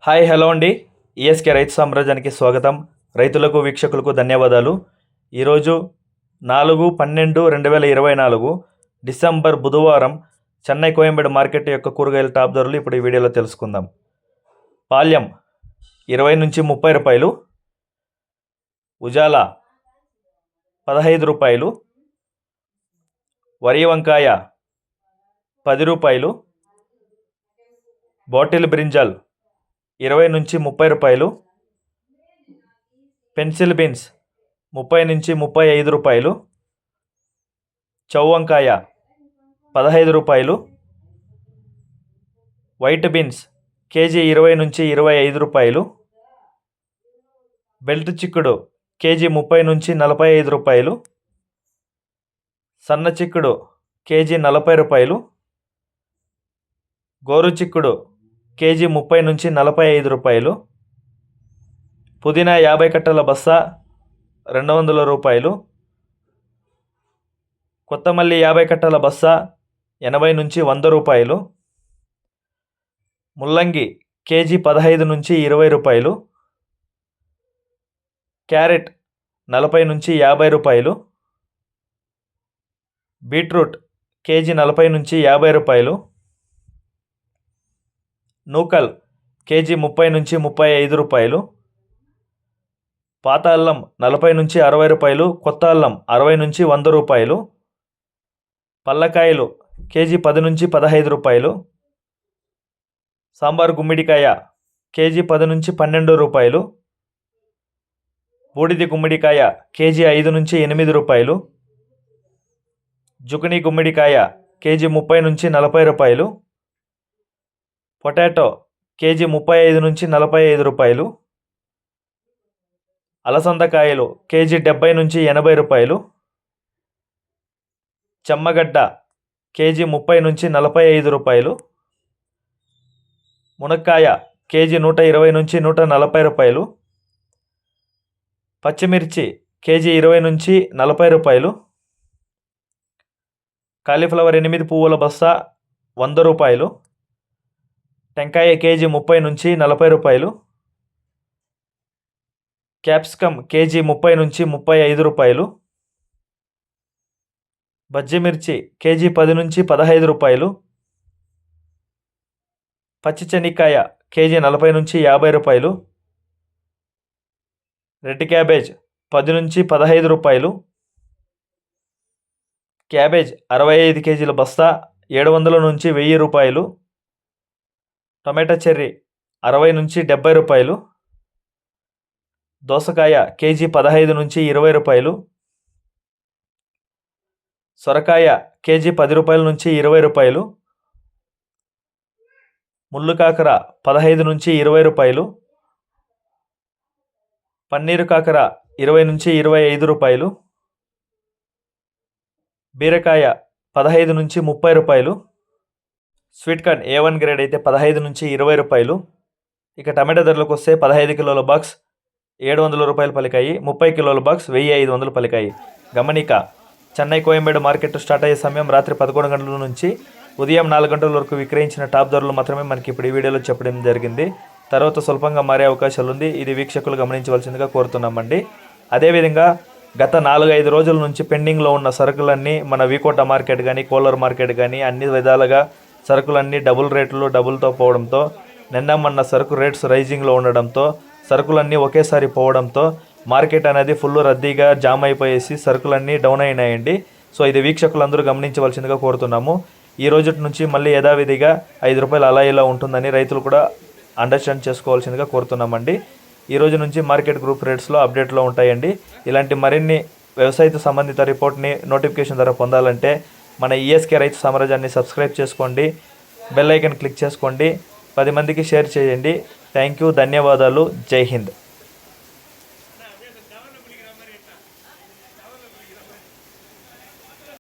Hi hello అండి. ESK రైతు సామ్రాజ్యానికి స్వాగతం. రైతులకు వీక్షకులకు ధన్యవాదాలు. ఈరోజు 4/12/2024 డిసెంబర్ బుధవారం చెన్నై కోయంబేడు మార్కెట్ యొక్క కూరగాయల టాప్ ధరలు ఇప్పుడు ఈ వీడియోలో తెలుసుకుందాం. పాల్యం 20 నుంచి 30 రూపాయలు, ఉజాల 15 రూపాయలు, వరి వంకాయ 10 రూపాయలు, బాటిల్ బ్రింజాల్ 20 నుంచి 30 రూపాయలు, పెన్సిల్ బీన్స్ 30 నుంచి 35 రూపాయలు, చౌవంకాయ 15 రూపాయలు, వైట్ బీన్స్ కేజీ 20 నుంచి 25 రూపాయలు, బెల్ట్ చిక్కుడు కేజీ 30 నుంచి 45 రూపాయలు, సన్న చిక్కుడు కేజీ 40 రూపాయలు, గోరు చిక్కుడు కేజీ 30 నుంచి 45 రూపాయలు, పుదీనా 50 కట్టల బస్తా 200 రూపాయలు, కొత్తమల్లి 50 కట్టల బస్తా 80 నుంచి 100 రూపాయలు, ముల్లంగి కేజీ 15 నుంచి 20 రూపాయలు, క్యారెట్ 40 నుంచి 50 రూపాయలు, బీట్రూట్ కేజీ 40 నుంచి 50 రూపాయలు, నూకల్ కేజీ 30 నుంచి 35 రూపాయలు, పాత అల్లం 40 నుంచి 60 రూపాయలు, కొత్త అల్లం 60 నుంచి 100 రూపాయలు, పల్లకాయలు కేజీ 10 నుంచి 15 రూపాయలు, సాంబార్ గుమ్మిడికాయ కేజీ 10 నుంచి 12 రూపాయలు, బూడిది గుమ్మిడికాయ కేజీ 5 నుంచి 8 రూపాయలు, జుకినీ గుమ్మిడికాయ కేజీ 30 నుంచి 40 రూపాయలు, పొటాటో కేజీ 35 నుంచి 45 రూపాయలు, అలసందకాయలు కేజీ 70 నుంచి 80 రూపాయలు, చెమ్మగడ్డ కేజీ 30 నుంచి 45 రూపాయలు, మునక్కాయ కేజీ 120 నుంచి 140 రూపాయలు, పచ్చిమిర్చి కేజీ 20 నుంచి 40 రూపాయలు, కాలీఫ్లవర్ 8 పువ్వుల బస్తా 100 రూపాయలు, టెంకాయ కేజీ 30 నుంచి 40 రూపాయలు, క్యాప్సికమ్ కేజీ 30 నుంచి 35 రూపాయలు, బజ్జిమిర్చి కేజీ 10 నుంచి 15 రూపాయలు, పచ్చి చెనిక్కాయ కేజీ 40 నుంచి 50 రూపాయలు, రెడ్ క్యాబేజ్ 10 నుంచి 15 రూపాయలు, క్యాబేజ్ 65 కేజీల బస్తా 700 నుంచి 1000 రూపాయలు, టొమాటో చెర్రీ 60 నుంచి 70 రూపాయలు, దోసకాయ కేజీ 15 నుంచి 20 రూపాయలు, సొరకాయ కేజీ 10 రూపాయల నుంచి 20 రూపాయలు, ముళ్ళు కాకర 15 నుంచి 20 రూపాయలు, పన్నీరు కాకర 20 నుంచి 25 రూపాయలు, బీరకాయ 15 నుంచి 30 రూపాయలు, స్వీట్ కార్న్ A1 గ్రేడ్ అయితే 15 నుంచి 20 రూపాయలు. ఇక టమాటా ధరలకు వస్తే 15 కిలోల బాక్స్ 700 రూపాయలు పలికాయి, 30 కిలోల బాక్స్ 1500 పలికాయి. గమనిక, చెన్నై కోయంబేడు మార్కెట్ స్టార్ట్ అయ్యే సమయం రాత్రి 11 గంటల నుంచి ఉదయం 4 గంటల వరకు విక్రయించిన టాప్ ధరలు మాత్రమే మనకి ఇప్పుడు ఈ వీడియోలో చెప్పడం జరిగింది. తర్వాత స్వల్పంగా మారే అవకాశాలు ఉంది. ఇది వీక్షకులు గమనించవలసిందిగా కోరుతున్నామండి. అదేవిధంగా గత 4-5 రోజుల నుంచి పెండింగ్లో ఉన్న సరుకులన్నీ మన వికోట మార్కెట్ కానీ కోలార్ మార్కెట్ కానీ అన్ని విధాలుగా సరుకులన్నీ డబుల్ రేట్లు డబుల్తో పోవడంతో, నిన్న మొన్న సరుకు రేట్స్ రైజింగ్లో ఉండడంతో సరుకులన్నీ ఒకేసారి పోవడంతో మార్కెట్ అనేది ఫుల్ రద్దీగా జామ్ అయిపోయేసి సరుకులన్నీ డౌన్ అయినాయండి. సో ఇది వీక్షకులందరూ గమనించవలసిందిగా కోరుతున్నాము. ఈ రోజు నుంచి మళ్ళీ యథావిధిగా 5 రూపాయలు అలా ఇలా ఉంటుందని రైతులు కూడా అండర్స్టాండ్ చేసుకోవాల్సిందిగా కోరుతున్నామండి. ఈ రోజు నుంచి మార్కెట్ గ్రూప్ రేట్స్లో అప్డేట్లో ఉంటాయండి. ఇలాంటి మరిన్ని వ్యవసాయ సంబంధిత రిపోర్ట్ని నోటిఫికేషన్ ద్వారా పొందాలంటే మన ఈఎస్కే రైతు సామ్రాజ్యాన్ని సబ్స్క్రైబ్ చేసుకోండి, బెల్ ఐకాన్ క్లిక్ చేసుకోండి, 10 మందికి షేర్ చేయండి. థ్యాంక్ యూ, ధన్యవాదాలు, జై హింద్.